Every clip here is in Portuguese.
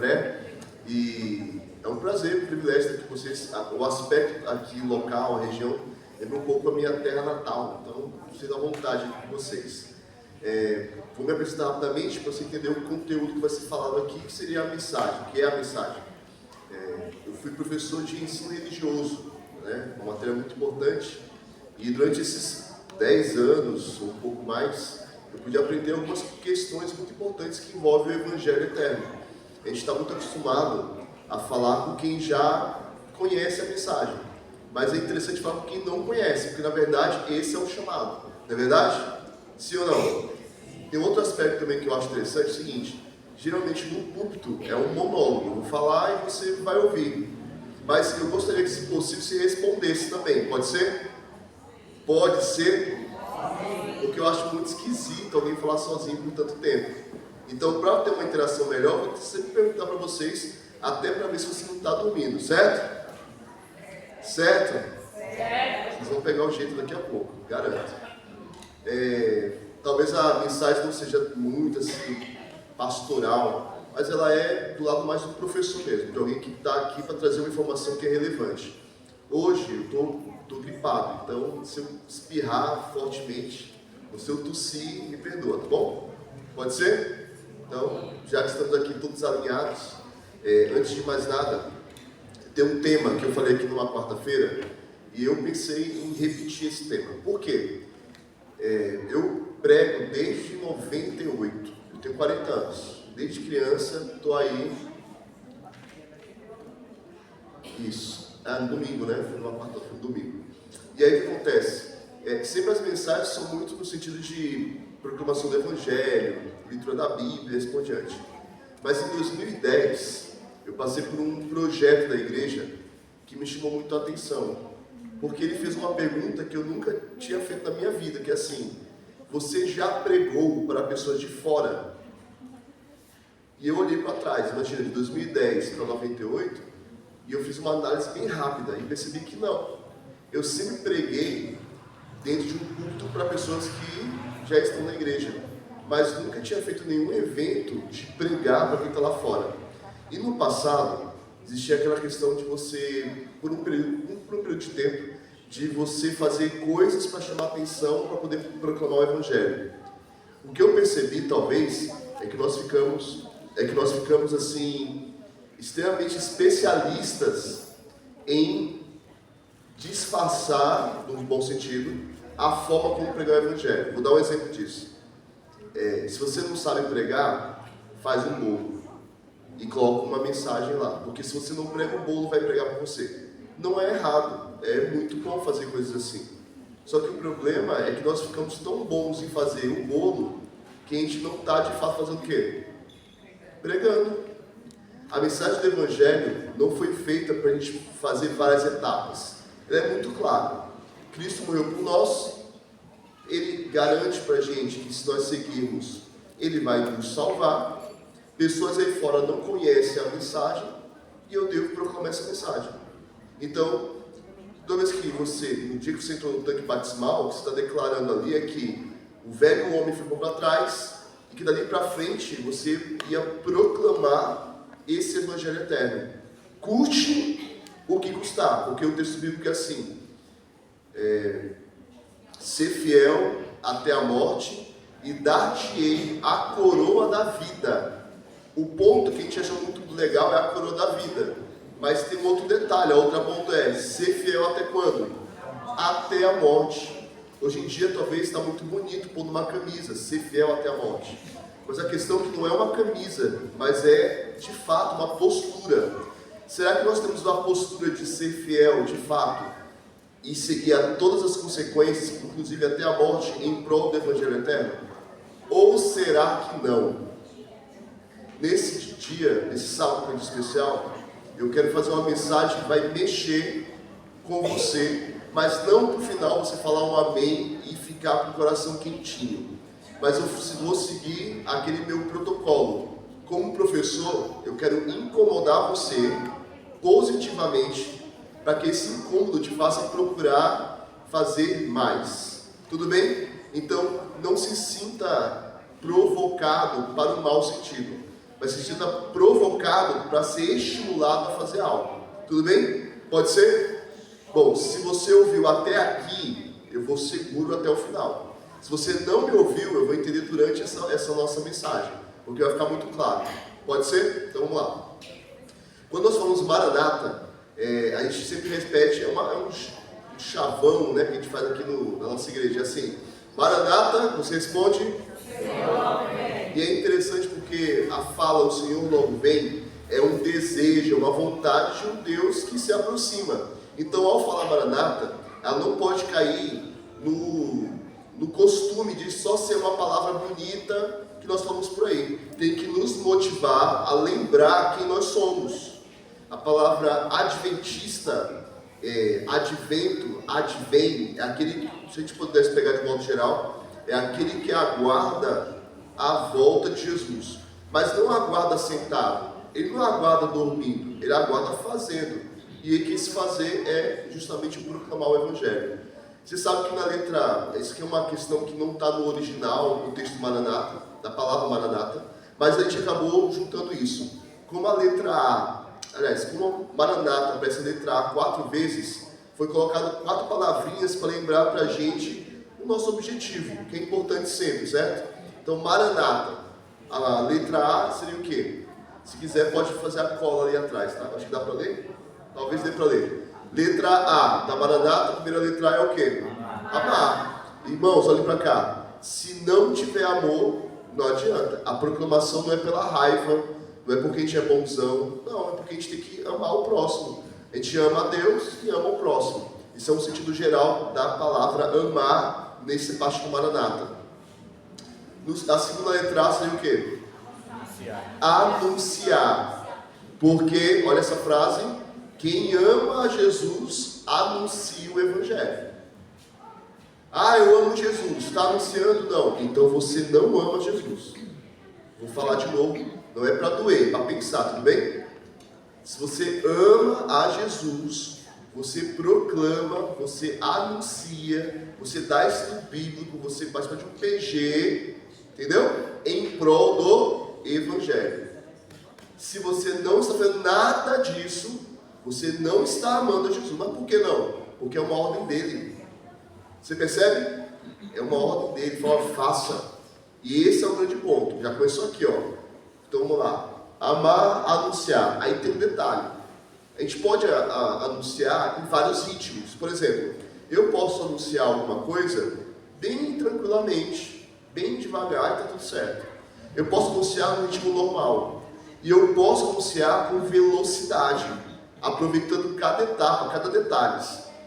André, e é um prazer, um privilégio ter com vocês. O aspecto aqui, o local, a região, lembra um pouco a minha terra natal, então vocês à vontade aqui com vocês. Vou me apresentar rapidamente para você entender o conteúdo que vai ser falado aqui, que seria a mensagem. O que é a mensagem? Eu fui professor de ensino religioso, né? Uma matéria muito importante, e durante esses 10 anos, ou um pouco mais, eu pude aprender algumas questões muito importantes que envolvem o Evangelho Eterno. A gente está muito acostumado a falar com quem já conhece a mensagem, mas é interessante falar com quem não conhece, porque na verdade esse é o chamado, não é verdade? Sim ou não? Tem outro aspecto também que eu acho interessante, é o seguinte: geralmente no púlpito é um monólogo, eu vou falar e você vai ouvir, mas eu gostaria que, se possível, você respondesse também, pode ser? Pode ser? Porque eu acho muito esquisito alguém falar sozinho por tanto tempo. Então, para ter uma interação melhor, eu vou sempre perguntar para vocês, até para ver se você não está dormindo, certo? Certo? Vocês vão pegar o jeito daqui a pouco, garanto. Talvez a mensagem não seja muito assim, pastoral, mas ela é do lado mais do professor mesmo, de alguém que está aqui para trazer uma informação que é relevante. Hoje eu estou gripado, então se eu espirrar fortemente, ou se eu tossir, me perdoa, tá bom? Pode ser? Então, já que estamos aqui todos alinhados, antes de mais nada, tem um tema que eu falei aqui numa quarta-feira, e eu pensei em repetir esse tema. Por quê? Eu prego desde 98, eu tenho 40 anos, desde criança estou aí, no domingo, né? Foi numa quarta-feira, no domingo. E aí o que acontece? Sempre as mensagens são muito no sentido de proclamação do Evangelho, leitura da Bíblia e assim por diante. Mas em 2010, eu passei por um projeto da igreja que me chamou muito a atenção, porque ele fez uma pergunta que eu nunca tinha feito na minha vida, que é assim: você já pregou para pessoas de fora? E eu olhei para trás, imagina, de 2010 para 98, e eu fiz uma análise bem rápida e percebi que não. Eu sempre preguei dentro de um culto para pessoas que já estão na igreja, mas nunca tinha feito nenhum evento de pregar para quem está lá fora. E no passado, existia aquela questão de você, por um período de tempo, de você fazer coisas para chamar atenção, para poder proclamar o Evangelho. O que eu percebi, talvez, é que nós ficamos assim, extremamente especialistas em disfarçar, no bom sentido, a forma como pregar o Evangelho. Vou dar um exemplo disso. Se você não sabe pregar, faz um bolo e coloca uma mensagem lá, porque se você não prega, o bolo vai pregar para você. Não é errado, é muito bom fazer coisas assim. Só que o problema é que nós ficamos tão bons em fazer o bolo que a gente não está de fato fazendo o quê? Pregando. A mensagem do Evangelho não foi feita para a gente fazer várias etapas. Ela é muito clara. Cristo morreu por nós, Ele garante para a gente que se nós seguirmos, Ele vai nos salvar. Pessoas aí fora não conhecem a mensagem e eu devo proclamar essa mensagem. Então, toda vez que no dia que você entrou no tanque batismal, o que você está declarando ali é que o velho homem ficou para trás e que dali para frente você ia proclamar esse Evangelho Eterno. Custe o que custar, porque o texto bíblico é assim: ser fiel até a morte e dar-te-ei a coroa da vida. O ponto que a gente acha muito legal é a coroa da vida, mas tem um outro detalhe, a outra ponto é ser fiel até quando? Até a morte. Hoje em dia talvez está muito bonito pôr numa camisa, ser fiel até a morte, mas a questão é que não é uma camisa, mas é de fato uma postura. Será que nós temos uma postura de ser fiel de fato e seguir a todas as consequências, inclusive até a morte, em prol do Evangelho Eterno? Ou será que não? Nesse dia, nesse sábado muito especial, eu quero fazer uma mensagem que vai mexer com você, mas não para o final você falar um amém e ficar com o coração quentinho. Mas eu vou seguir aquele meu protocolo. Como professor, eu quero incomodar você positivamente, para que esse incômodo te faça procurar fazer mais. Tudo bem? Então, não se sinta provocado para o mau sentido. mas se sinta provocado para ser estimulado a fazer algo. Tudo bem? Pode ser? Bom, se você ouviu até aqui, eu vou seguro até o final. Se você não me ouviu, eu vou entender durante essa nossa mensagem, porque vai ficar muito claro. Pode ser? Então vamos lá. Quando nós falamos Maranata, a gente sempre repete, é um chavão, né, que a gente faz aqui na nossa igreja, assim, Maranata, você responde? Senhor, vem. E é interessante porque a fala, o Senhor logo vem, é um desejo, é uma vontade de um Deus que se aproxima. Então, ao falar Maranata, ela não pode cair no costume de só ser uma palavra bonita que nós falamos por aí. Tem que nos motivar a lembrar quem nós somos. A palavra adventista, advento, advém, é aquele, se a gente pudesse pegar de modo geral, é aquele que aguarda a volta de Jesus. Mas não aguarda sentado, ele não aguarda dormindo, ele aguarda fazendo. E que esse fazer é justamente proclamar o Evangelho. Você sabe que na letra A, isso aqui é uma questão que não está no original, no texto Maranata, da palavra Maranata, mas a gente acabou juntando isso. Como a letra A, aliás, como Maranata aparece a letra A 4 vezes, foi colocado 4 palavrinhas para lembrar para a gente o nosso objetivo, que é importante sempre, certo? Então, Maranata, a letra A seria o quê? Se quiser, pode fazer a cola ali atrás, tá? Acho que dá para ler? Talvez dê para ler. Letra A da Maranata, a primeira letra A é o quê? Amar. Irmãos, olhem para cá. Se não tiver amor, não adianta. A proclamação não é pela raiva, não é porque a gente é bonzão, não, é porque a gente tem que amar o próximo. A gente ama a Deus e ama o próximo. Isso é um sentido geral da palavra amar nesse parte do Maranata. A segunda letra A seria o quê? Anunciar. Porque, olha essa frase, quem ama a Jesus anuncia o Evangelho. Ah, eu amo Jesus, está anunciando? Não, então você não ama Jesus. Vou falar de novo, não é para doer, é para pensar, tudo bem? Se você ama a Jesus, você proclama, você anuncia, você dá estudo bíblico, você participa de um PG, entendeu? Em prol do Evangelho. Se você não está fazendo nada disso, você não está amando a Jesus. Mas por que não? Porque é uma ordem dele. Você percebe? É uma ordem dele, ele fala, faça. E esse é o grande ponto. Já começou aqui, ó. Então vamos lá. Amar, anunciar. Aí tem um detalhe. A gente pode anunciar em vários ritmos. Por exemplo, eu posso anunciar alguma coisa bem tranquilamente, bem devagar e está tudo certo. Eu posso anunciar no ritmo normal. E eu posso anunciar com velocidade, aproveitando cada etapa, cada detalhe.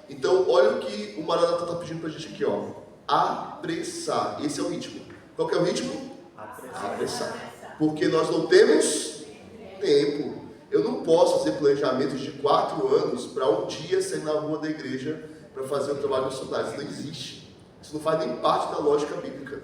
Então, olha o que o Maranata está pedindo para a gente aqui, ó. Apressar. Esse é o ritmo. Qual que é o ritmo? Apressar. Porque nós não temos tempo. Eu não posso fazer planejamentos de 4 anos para um dia sair na rua da igreja para fazer o trabalho missionário. Isso não existe. Isso não faz nem parte da lógica bíblica.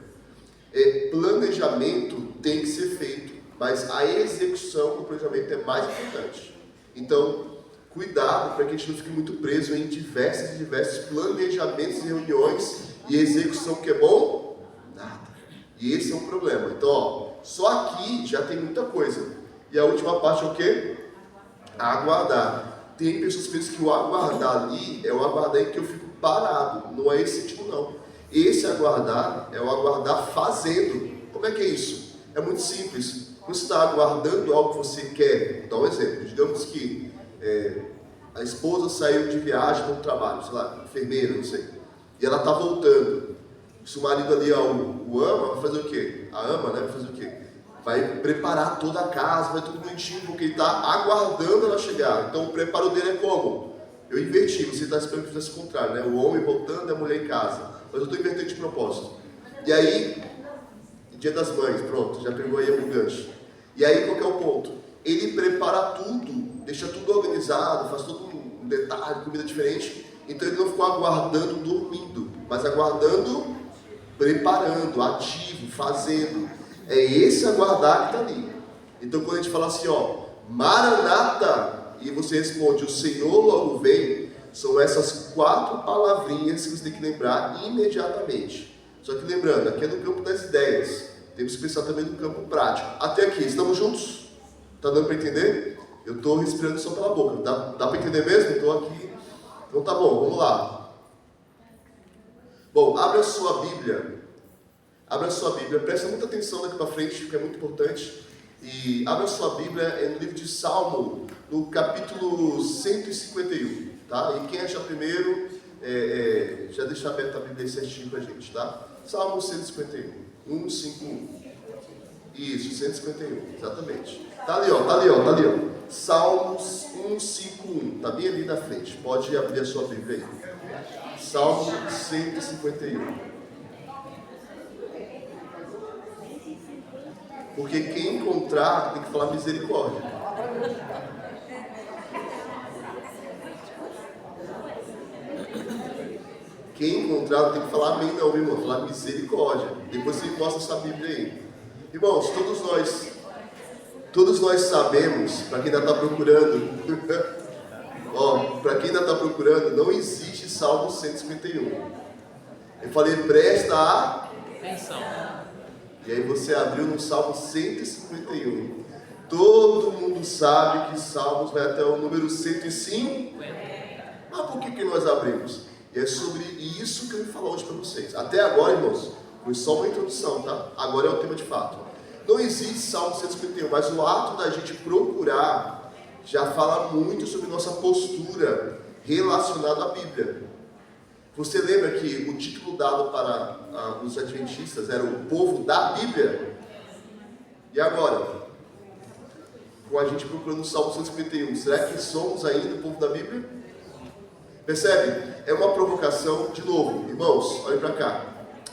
Planejamento tem que ser feito, mas a execução do planejamento é mais importante. Então, cuidado para que a gente não fique muito preso em diversos planejamentos e reuniões e execução que é bom? Nada. E esse é um problema. Então, ó, só aqui já tem muita coisa. E a última parte é o quê? Aguardar. Tem pessoas que pensam que o aguardar ali é o aguardar em que eu fico parado. Não é esse tipo, não. Esse aguardar é o aguardar fazendo. Como é que é isso? É muito simples. Quando você está aguardando algo que você quer, vou dar um exemplo. Digamos que a esposa saiu de viagem para um trabalho, sei lá, enfermeira, não sei. E ela está voltando. Se o marido ali o ama, vai fazer o quê? A ama, né? Vai fazer o quê? Vai preparar toda a casa, vai tudo bonitinho, porque ele está aguardando ela chegar. Então o preparo dele é como? Eu inverti, você está esperando que fizesse o contrário, né? O homem voltando e a mulher em casa. Mas eu estou invertendo de propósito. E aí, Dia das Mães, pronto, já pegou aí o gancho. E aí, qual que é o ponto? Ele prepara tudo, deixa tudo organizado, faz todo um detalhe, comida diferente. Então ele não ficou aguardando, dormindo, mas aguardando, preparando, ativo, fazendo. É esse aguardar que está ali. Então quando a gente fala assim, ó, Maranata, e você responde, o Senhor logo vem, são essas 4 palavrinhas que você tem que lembrar imediatamente. Só que lembrando, aqui é no campo das ideias. temos que pensar também no campo prático. Até aqui, estamos juntos? Está dando para entender? Eu estou respirando só pela boca. Dá para entender mesmo? Estou aqui. Então tá bom, vamos lá. Bom, abra a sua Bíblia. Abra a sua Bíblia. Presta muita atenção daqui para frente, porque é muito importante. E abra a sua Bíblia no livro de Salmo, no capítulo 151. Tá? E quem achar primeiro, já deixa aberta a Bíblia aí certinho para a gente. Tá? Salmo 151. 151. Isso, 151, exatamente. Tá ali, ó. Salmos 151, tá bem ali na frente. Pode abrir a sua Bíblia aí. Salmo 151. Porque quem encontrar tem que falar misericórdia. Quem encontrar tem que falar amém, não, meu irmão. Falar misericórdia. Depois você mostra essa Bíblia aí. Irmãos, todos nós sabemos, para quem ainda está procurando, para quem ainda está procurando, não existe Salmo 151. Eu falei, presta atenção. E aí você abriu no Salmo 151. Todo mundo sabe que Salmos vai até o número 105. Mas por que nós abrimos? E é sobre isso que eu vou falar hoje para vocês. Até agora, irmãos, foi só uma introdução, tá? Agora é o tema de fato. Não existe Salmo 151, mas o ato da gente procurar já fala muito sobre nossa postura relacionada à Bíblia. Você lembra que o título dado para os adventistas era o povo da Bíblia? E agora? Com a gente procurando o Salmo 151, será que somos ainda o povo da Bíblia? Percebe? É uma provocação, de novo, irmãos, olhem para cá.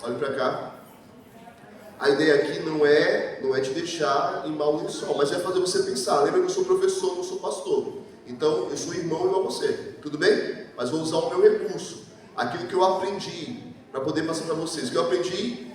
Olhem para cá. A ideia aqui não é te deixar em mau lençol, mas é fazer você pensar. Lembra que eu sou professor, não sou pastor. Então, eu sou irmão igual a você. Tudo bem? Mas vou usar o meu recurso. Aquilo que eu aprendi, para poder passar para vocês. O que eu aprendi?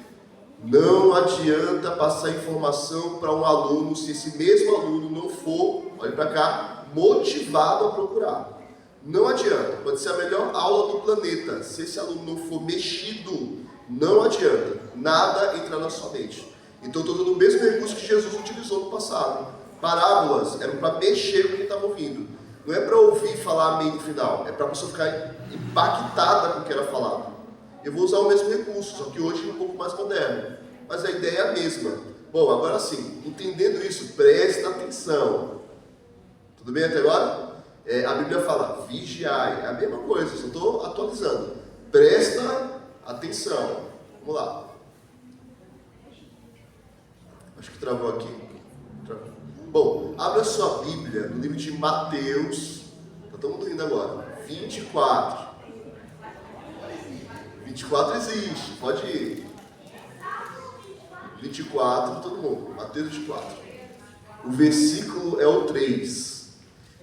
Não adianta passar informação para um aluno se esse mesmo aluno não for, olhe para cá, motivado a procurar. Não adianta. Pode ser a melhor aula do planeta. Se esse aluno não for mexido, não adianta. Nada entra na sua mente. Então, estou dando o mesmo recurso que Jesus utilizou no passado. Parábolas eram para mexer com quem estava ouvindo. Não é para ouvir falar amém no final. É para a pessoa ficar impactada com o que era falado. Eu vou usar o mesmo recurso, só que hoje é um pouco mais moderno. Mas a ideia é a mesma. Bom, agora sim, entendendo isso, presta atenção. Tudo bem até agora? A Bíblia fala, vigiai. É a mesma coisa, só estou atualizando. Presta atenção. Vamos lá. Acho que travou aqui. Travou. Bom, abra sua Bíblia no livro de Mateus. Está todo mundo rindo agora. 24. 24 existe, pode ir. 24, todo mundo. Mateus 24. O versículo é o 3.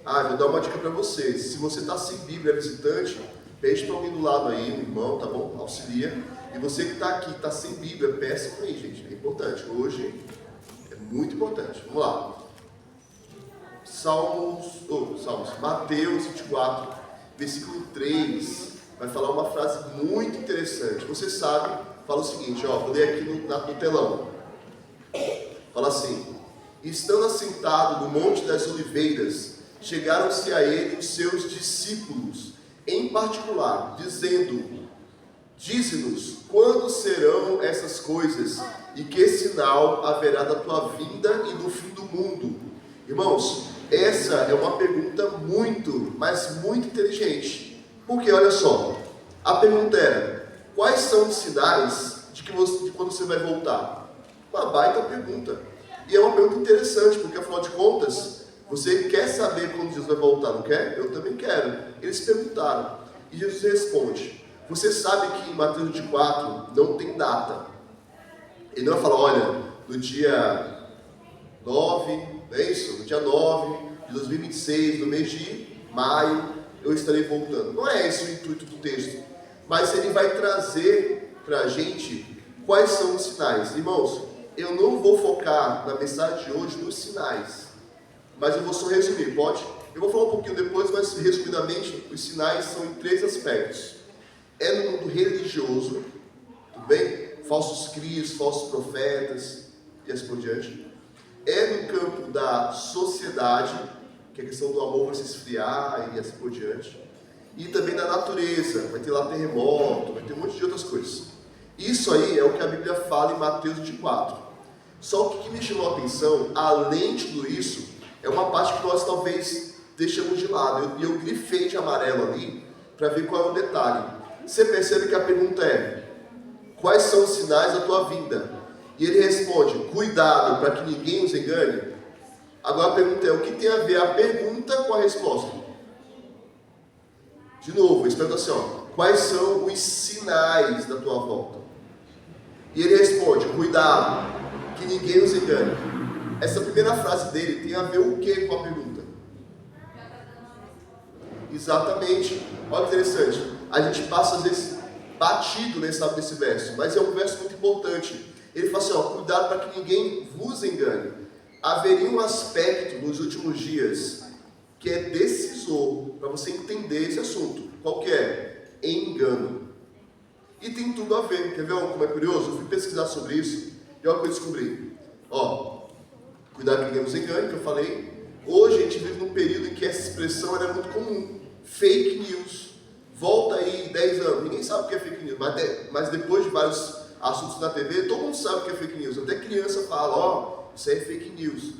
Vou dar uma dica para vocês. Se você está sem Bíblia, visitante, pede para alguém do lado aí, um irmão, tá bom? Auxilia. E você que está aqui, está sem Bíblia, peça para aí, gente. É importante. Hoje é muito importante. Vamos lá. Mateus 24, versículo 3, vai falar uma frase muito interessante. Você sabe, fala o seguinte, vou ler aqui no telão. Fala assim: estando assentado no Monte das Oliveiras, chegaram-se a ele os seus discípulos, em particular, dizendo: dize-nos, quando serão essas coisas, e que sinal haverá da tua vinda e do fim do mundo? Irmãos, essa é uma pergunta muito, mas muito inteligente. Porque, olha só, a pergunta era: quais são os sinais de quando você vai voltar? Uma baita pergunta. E é uma pergunta interessante, porque afinal de contas, você quer saber quando Jesus vai voltar, não quer? Eu também quero. Eles perguntaram. E Jesus responde: você sabe que em Mateus 24 não tem data. Ele não vai falar, olha, no dia 9, não é isso? No dia 9 de 2026, no mês de maio, eu estarei voltando. Não é esse o intuito do texto. Mas ele vai trazer para a gente quais são os sinais. Irmãos, eu não vou focar na mensagem de hoje nos sinais, mas eu vou só resumir, pode? Eu vou falar um pouquinho depois, mas resumidamente, os sinais são em 3 aspectos. É no mundo religioso, tudo bem? Falsos cristos, falsos profetas, e assim por diante. É no campo da sociedade, que é a questão do amor vai se esfriar e assim por diante. E também da natureza, vai ter lá terremoto, vai ter um monte de outras coisas. Isso aí é o que a Bíblia fala em Mateus 24. Só o que me chamou a atenção, além de tudo isso, é uma parte que nós talvez deixamos de lado. Eu grifei de amarelo ali para ver qual é o detalhe. Você percebe que a pergunta é: quais são os sinais da tua vinda? E ele responde: cuidado para que ninguém os engane. Agora a pergunta é: o que tem a ver a pergunta com a resposta? De novo, ele pergunta assim, quais são os sinais da tua volta? E ele responde: cuidado, que ninguém os engane. Essa primeira frase dele tem a ver o que com a pergunta? Exatamente. Olha que interessante. A gente passa às vezes batido nesse verso, mas é um verso muito importante. Ele fala assim, cuidado para que ninguém vos engane. Haveria um aspecto nos últimos dias que é decisor para você entender esse assunto. Qual que é? Engano. E tem tudo a ver. Quer ver como é curioso? Eu fui pesquisar sobre isso e olha o que eu descobri. Cuidado que ninguém nos engane, que eu falei. Hoje a gente vive num período em que essa expressão era muito comum. Fake news. Volta aí 10 anos. Ninguém sabe o que é fake news, mas depois de vários assuntos na TV, todo mundo sabe o que é fake news. Até criança fala, isso aí é fake news.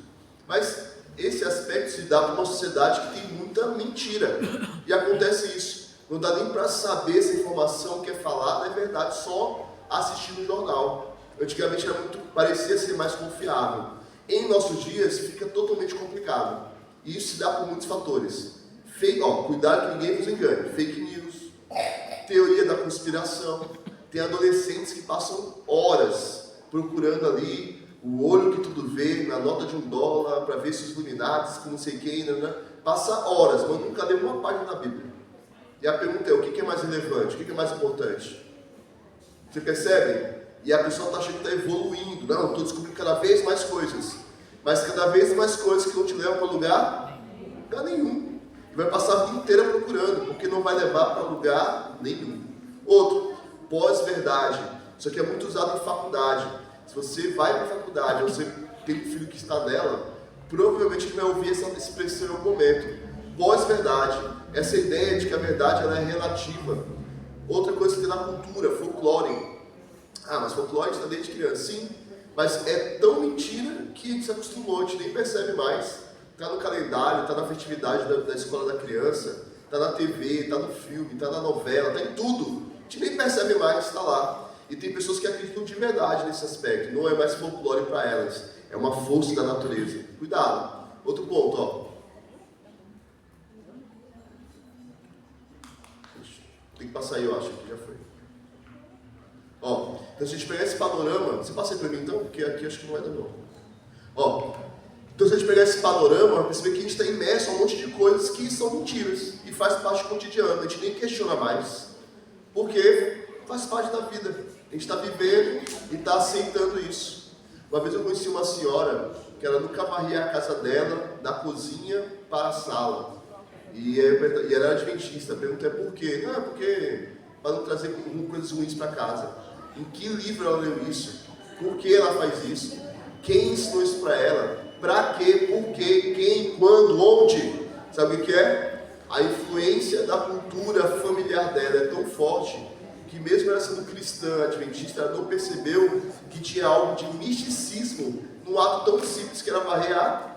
Mas esse aspecto se dá para uma sociedade que tem muita mentira. E acontece isso. Não dá nem para saber se a informação que é falada é verdade só assistindo o jornal. Antigamente parecia ser mais confiável. Em nossos dias fica totalmente complicado. E isso se dá por muitos fatores. Cuidado que ninguém nos engane. Fake news, teoria da conspiração. Tem adolescentes que passam horas procurando ali o olho que tudo vê, na nota de $1, para ver se os Illuminati, com não sei quem, né? Passa horas, mas nunca lê uma página da Bíblia. E a pergunta é, o que é mais relevante? O que é mais importante? Você percebe? E a pessoa está achando que está evoluindo. Não, estou descobrindo cada vez mais coisas. Mas cada vez mais coisas que não te levam para lugar nenhum. E vai passar a vida inteira procurando, porque não vai levar para lugar nenhum. Outro, pós-verdade. Isso aqui é muito usado em faculdade. Se você vai para a faculdade, você tem um filho que está nela, provavelmente ele vai ouvir essa expressão em algum momento. Pós-verdade. Essa ideia de que a verdade ela é relativa. Outra coisa que tem na cultura, folclore. Mas folclore está desde criança. Sim, mas é tão mentira que a gente se acostumou, a gente nem percebe mais. Está no calendário, está na festividade da escola da criança, está na TV, está no filme, está na novela, está em tudo. A gente nem percebe mais, está lá. E tem pessoas que acreditam de verdade nesse aspecto. Não é mais folclore para elas. É uma força da natureza. Cuidado. Outro ponto, Tem que passar aí, eu acho que já foi. Então se a gente pegar esse panorama, você passa aí para mim então, porque aqui acho que não vai dar não. Então se a gente pegar esse panorama, vai perceber que a gente está imerso a um monte de coisas que são mentiras e faz parte do cotidiano. A gente nem questiona mais, porque faz parte da vida. A gente está vivendo e está aceitando isso. Uma vez eu conheci uma senhora que ela nunca varria a casa dela, da cozinha para a sala. E ela era adventista. Eu perguntei por quê? Não, é porque para não trazer coisas ruins para casa. Em que livro ela leu isso? Por que ela faz isso? Quem ensinou isso para ela? Para quê? Por quê? Quem? Quando? Onde? Sabe o que é? A influência da cultura familiar dela é tão forte que mesmo ela sendo cristã, adventista, ela não percebeu que tinha algo de misticismo num ato tão simples que era varrer.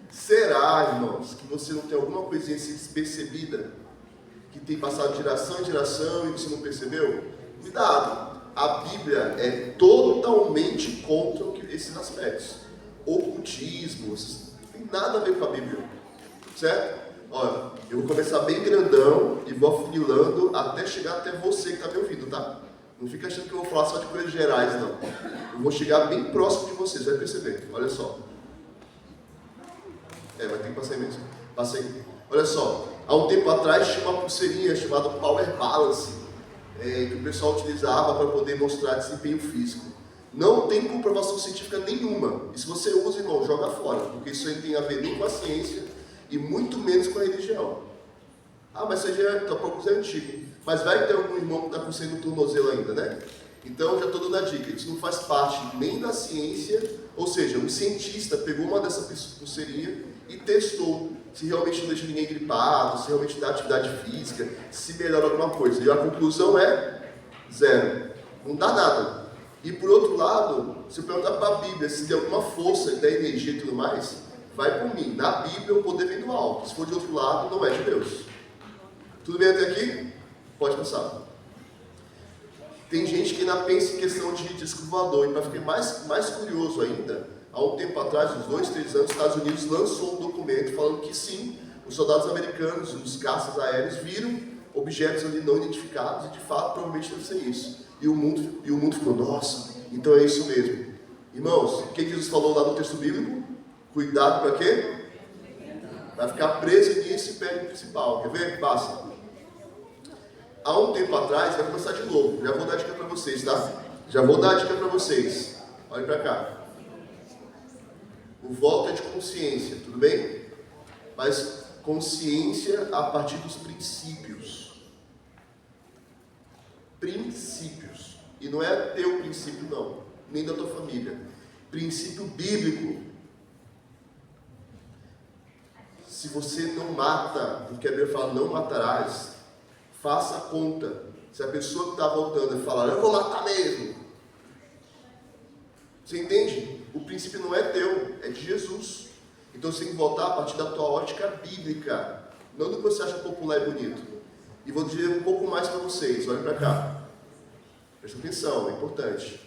Será, irmãos, que você não tem alguma coisinha despercebida que tem passado de geração em geração e você não percebeu? Cuidado, a Bíblia é totalmente contra esses aspectos. Ocultismo, não tem nada a ver com a Bíblia, certo? Olha, eu vou começar bem grandão e vou afunilando até chegar até você que está me ouvindo, tá? Não fica achando que eu vou falar só de coisas gerais, não. Eu vou chegar bem próximo de vocês, vai perceber. Olha só. Vai ter que passar aí mesmo. Passa aí. Olha só. Há um tempo atrás tinha uma pulseirinha chamada Power Balance, que o pessoal utilizava para poder mostrar desempenho físico. Não tem comprovação científica nenhuma. E se você usa, irmão, joga fora, porque isso aí não tem a ver nem com a ciência e muito menos com a religião. Mas isso aí já é antigo. Mas vai ter algum irmão que está com você no tornozelo ainda, né? Então, já estou dando a dica, isso não faz parte nem da ciência, ou seja, um cientista pegou uma dessas pulseirinhas e testou se realmente não deixa ninguém gripado, se realmente dá atividade física, se melhora alguma coisa. E a conclusão é zero, não dá nada. E por outro lado, se eu perguntar para a Bíblia se tem alguma força, da energia e tudo mais, vai por mim. Na Bíblia o poder vem do alto, se for de outro lado, não é de Deus. Tudo bem até aqui? Pode passar. Tem gente que ainda pensa em questão de disco voador, e para ficar mais curioso ainda, há um tempo atrás, uns 2, 3 anos, os Estados Unidos lançou um documento falando que sim, os soldados americanos, os caças aéreos, viram objetos ali não identificados, e de fato provavelmente deve ser isso. E o mundo ficou, nossa, então é isso mesmo. Irmãos, o que Jesus falou lá no texto bíblico? Cuidado para quê? Vai ficar preso nisso e perde o principal. Quer ver? Passa. Há um tempo atrás, vai começar de novo. Já vou dar a dica para vocês, tá? Já vou dar a dica para vocês. Olhem para cá. O voto é de consciência, tudo bem? Mas consciência a partir dos princípios. Princípios. E não é teu princípio, não. Nem da tua família. Princípio bíblico. Se você não mata, porque a Bíblia fala, não matarás, faça a conta. Se a pessoa que está voltando e falar, eu vou matar mesmo. Você entende? O princípio não é teu, é de Jesus. Então você tem que voltar a partir da tua ótica bíblica, não do que você acha popular e bonito. E vou dizer um pouco mais para vocês, olhem para cá. Presta atenção, é importante.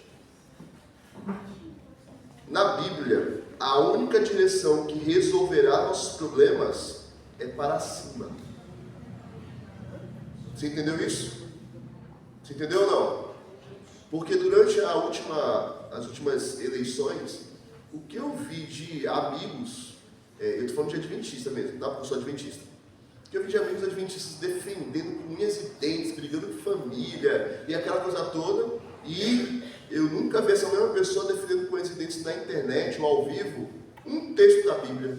Na Bíblia, a única direção que resolverá nossos problemas é para cima. Você entendeu isso? Você entendeu ou não? Porque durante as últimas eleições, o que eu vi de amigos, eu estou falando de adventista mesmo, tá? Porque eu sou adventista. O que eu vi de amigos adventistas defendendo com unhas e dentes, brigando com família e aquela coisa toda, e eu nunca vi essa mesma pessoa defendendo com unhas e dentes na internet ou ao vivo um texto da Bíblia.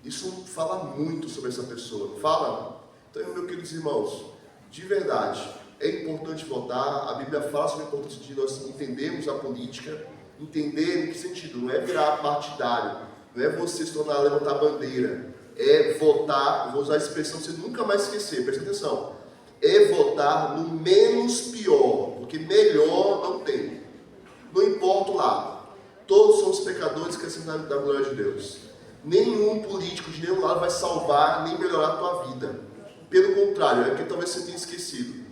Isso fala muito sobre essa pessoa, não fala? Então, meus queridos irmãos, de verdade, é importante votar. A Bíblia fala sobre a importância de nós entendermos a política, entender em que sentido, não é virar partidário, não é você se tornar levantar bandeira, é votar, vou usar a expressão que você nunca mais esquecer, presta atenção, é votar no menos pior, porque melhor não tem, não importa o lado, todos somos pecadores que assim da glória de Deus, nenhum político de nenhum lado vai salvar nem melhorar a tua vida, pelo contrário, é porque talvez você tenha esquecido,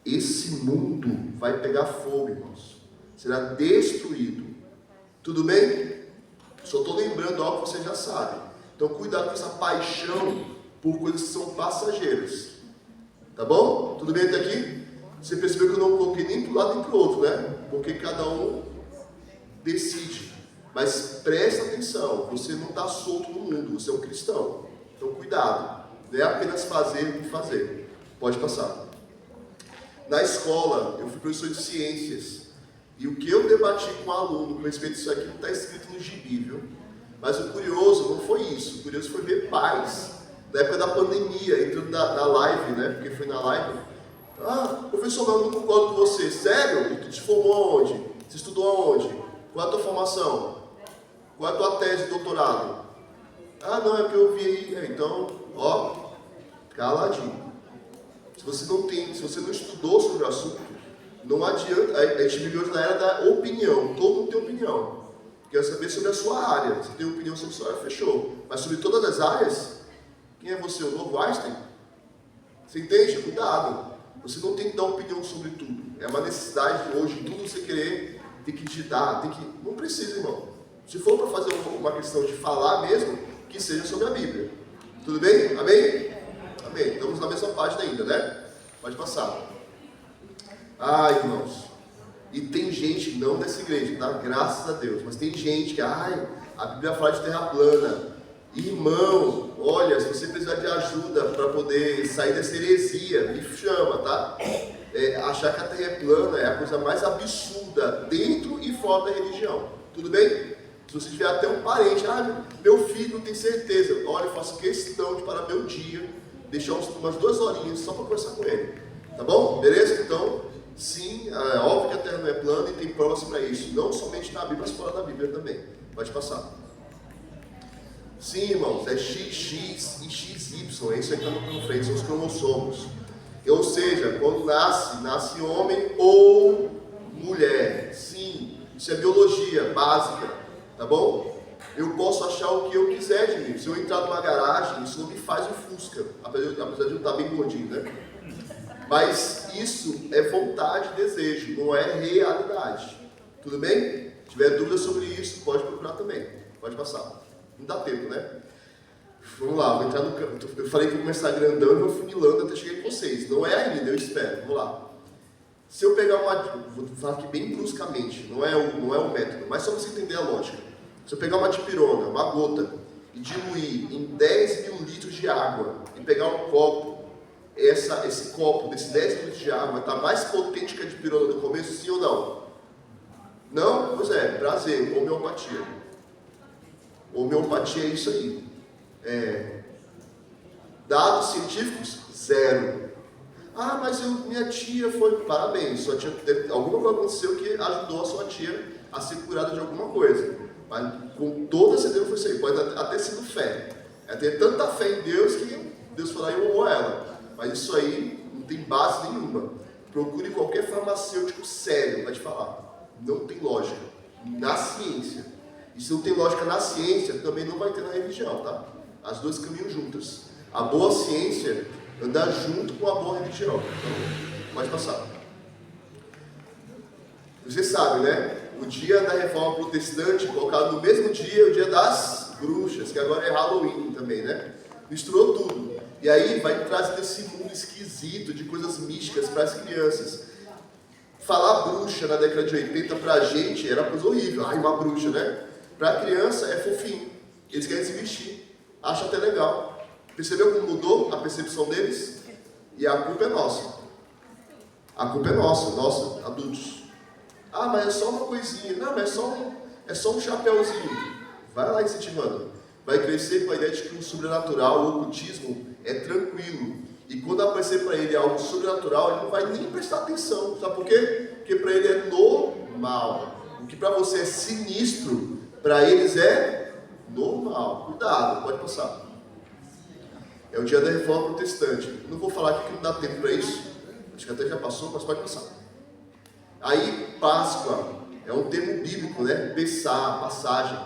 esse mundo vai pegar fogo, irmãos, será destruído, tudo bem? Só estou lembrando algo que você já sabe. Então cuidado com essa paixão por coisas que são passageiras. Tá bom? Tudo bem até aqui? Você percebeu que eu não coloquei nem para um lado nem para o outro, né? Porque cada um decide. Mas presta atenção, você não está solto no mundo, você é um cristão. Então cuidado, não é apenas fazer por fazer. Pode passar. Na escola, eu fui professor de ciências. E o que eu debati com o aluno com respeito a isso aqui não está escrito no gibi, viu? Mas o curioso não foi isso. O curioso foi ver pais, na época da pandemia, entrando na live, né? Porque foi na live. Ah, professor, eu não concordo com você. Sério? Tu te formou aonde? Você estudou aonde? Qual é a tua formação? Qual é a tua tese de doutorado? Ah, não, é porque eu vi aí. Então, ó, caladinho. Se você não estudou sobre o assunto, não adianta. A gente vive hoje na era da opinião. Todo mundo tem opinião. Quero saber sobre a sua área. Você tem opinião sobre a sua área, fechou. Mas sobre todas as áreas, quem é você? O novo Einstein? Você entende? Cuidado. Você não tem que dar opinião sobre tudo. É uma necessidade de hoje, tudo você querer, tem que digitar, tem que... Não precisa, irmão. Se for para fazer uma questão de falar mesmo, que seja sobre a Bíblia. Tudo bem? Amém? Amém. Estamos na mesma página ainda, né? Pode passar. Ah, irmãos. E tem gente, não dessa igreja, tá? Graças a Deus. Mas tem gente que, a Bíblia fala de terra plana. Irmão, olha, se você precisar de ajuda para poder sair dessa heresia, me chama, tá? Achar que a terra é plana é a coisa mais absurda dentro e fora da religião. Tudo bem? Se você tiver até um parente, meu filho tem certeza, olha, eu faço questão de parar meu dia, deixar umas 2 horinhas só para conversar com ele. Tá bom? Beleza? Então, Sim, é óbvio que a Terra não é plana e tem provas para isso. Não somente na Bíblia, mas fora da Bíblia também. Pode passar. Sim, irmãos, é XX e XY, é isso aí que está no frente, são os cromossomos. Ou seja, quando nasce homem ou mulher. Sim, isso é biologia básica, tá bom? Eu posso achar o que eu quiser de mim. Se eu entrar numa garagem, isso não me faz um Fusca, apesar de eu estar bem gordinho, né? Mas isso é vontade e desejo, não é realidade. Tudo bem? Se tiver dúvida sobre isso, pode procurar também. Pode passar. Não dá tempo, né? Vamos lá, vou entrar no campo. Eu falei que vou começar grandão e vou funilando até chegar com vocês. Não é ainda, eu espero. Vamos lá. Se eu pegar uma... Vou falar aqui bem bruscamente, não é o método, mas só para você entender a lógica. Se eu pegar uma dipirona, uma gota, e diluir em 10 mil litros de água, e pegar um copo, esse copo desses 10 mil litros de água vai estar mais potente que a dipirona do começo, sim ou não? Não? Pois é, prazer, homeopatia. Homeopatia é isso aí. Dados científicos? Zero. Ah, mas minha tia foi... Parabéns, sua tia, alguma coisa aconteceu que ajudou a sua tia a ser curada de alguma coisa. Mas com toda certeza foi isso aí. Pode até sido fé. É ter tanta fé em Deus que Deus foi lá e honrou ela. Mas isso aí não tem base nenhuma. Procure qualquer farmacêutico sério para te falar. Não tem lógica. Na ciência. E se não tem lógica na ciência, também não vai ter na religião, tá? As duas caminham juntas. A boa ciência anda junto com a boa religião. Então, pode passar. Você sabe, né? O dia da Reforma Protestante, colocado no mesmo dia, o dia das bruxas, que agora é Halloween também, né? Misturou tudo. E aí vai trazendo esse mundo esquisito de coisas místicas para as crianças. Falar bruxa na década de 80 pra gente era coisa horrível. Ai, uma bruxa, né? Pra criança é fofinho. Eles querem se vestir. Acham até legal. Percebeu como mudou a percepção deles? E a culpa é nossa. A culpa é nossa, nós adultos. Ah, mas é só uma coisinha. Não, mas é só um chapéuzinho. Vai lá incentivando. Vai crescer com a ideia de que o sobrenatural, o ocultismo, é tranquilo. E quando aparecer para ele algo sobrenatural, ele não vai nem prestar atenção. Sabe por quê? Porque para ele é normal. O que para você é sinistro, para eles é normal. Cuidado, pode passar. É o dia da Reforma Protestante. Não vou falar aqui que não dá tempo para isso. Acho que até já passou, mas pode passar. Aí, Páscoa é um termo bíblico, né? Pessar, passagem.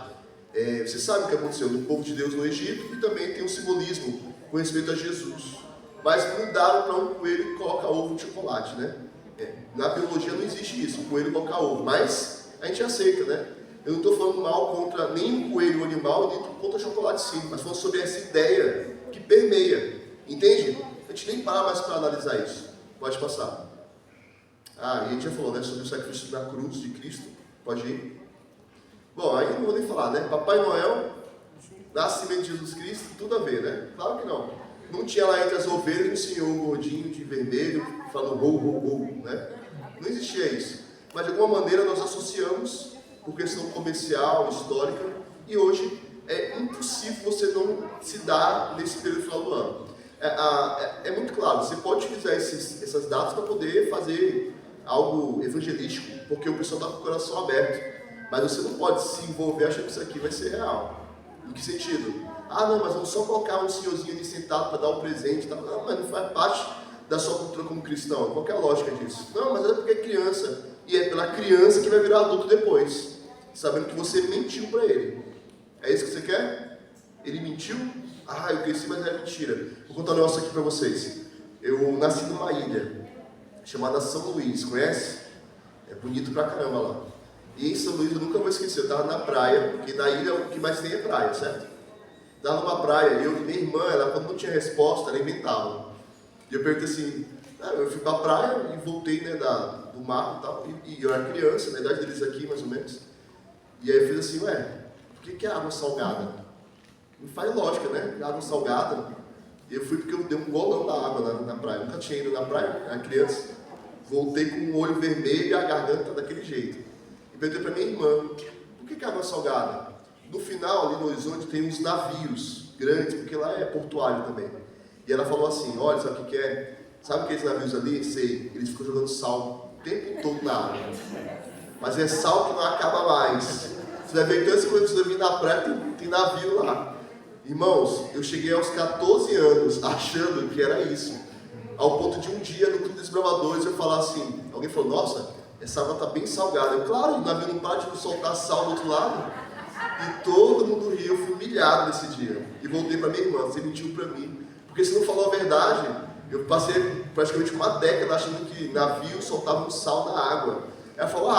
Você sabe o que aconteceu no povo de Deus no Egito e também tem um simbolismo com respeito a Jesus. Mas mudaram para um coelho que coloca ovo de chocolate, né? Na biologia não existe isso, o coelho coloca ovo, mas a gente aceita, né? Eu não estou falando mal contra nem o coelho o animal, nem contra o chocolate sim, mas falando sobre essa ideia que permeia, entende? A gente nem para mais para analisar isso. Pode passar. Ah, e a gente já falou, né, sobre o sacrifício da cruz de Cristo. Pode ir. Bom, aí não vou nem falar, né? Papai Noel, nascimento de Jesus Cristo, tudo a ver, né? Claro que não. Não tinha lá entre as ovelhas um senhor gordinho de vermelho, falando ho, ho, ho, né? Não existia isso. Mas de alguma maneira nós associamos por questão comercial, histórica, e hoje é impossível você não se dar nesse período final do ano. É muito claro, você pode utilizar essas datas para poder fazer algo evangelístico, porque o pessoal está com o coração aberto. Mas você não pode se envolver achando que isso aqui vai ser real. Em que sentido? Ah, não, mas vamos só colocar um senhorzinho ali sentado para dar um presente. Tá? Não, mas não faz parte da sua cultura como cristão. Qual que é a lógica disso? Não, mas é porque é criança. E é pela criança que vai virar adulto depois. Sabendo que você mentiu para ele. É isso que você quer? Ele mentiu? Ah, eu cresci, mas é mentira. Vou contar um negócio aqui para vocês. Eu nasci numa ilha chamada São Luís. Conhece? É bonito pra caramba lá. E em São Luís eu nunca vou esquecer, eu estava na praia, porque na ilha o que mais tem é praia, certo? Estava numa praia, eu e minha irmã, ela quando não tinha resposta, ela inventava. E eu perguntei assim, eu fui pra praia e voltei, né, do mar e tal, e eu era criança, na idade deles aqui mais ou menos. E aí eu fiz assim, por que é água salgada? Não faz lógica, né? Água salgada. E eu fui porque eu dei um golão da água na praia, eu nunca tinha ido na praia, era criança. Voltei com o olho vermelho e a garganta daquele jeito. E perguntei para minha irmã, por que é água salgada? No final, ali no horizonte, tem uns navios grandes, porque lá é portuário também. E ela falou assim, olha, sabe o que é? Sabe aqueles navios ali? Sei, eles ficam jogando sal tempo todo na água. Mas é sal que não acaba mais. Você vai ver que quando você vir na praia, tem navio lá. Irmãos, eu cheguei aos 14 anos achando que era isso. Ao ponto de um dia, no Clube dos Bravadores, eu falar assim, alguém falou, nossa, essa água está bem salgada. Eu, claro, o navio não para de soltar sal do outro lado. E todo mundo riu, eu fui humilhado nesse dia. E voltei para minha irmã, você mentiu para mim. Porque se não falou a verdade, eu passei praticamente uma década achando que navio soltava um sal na água. Ela falou,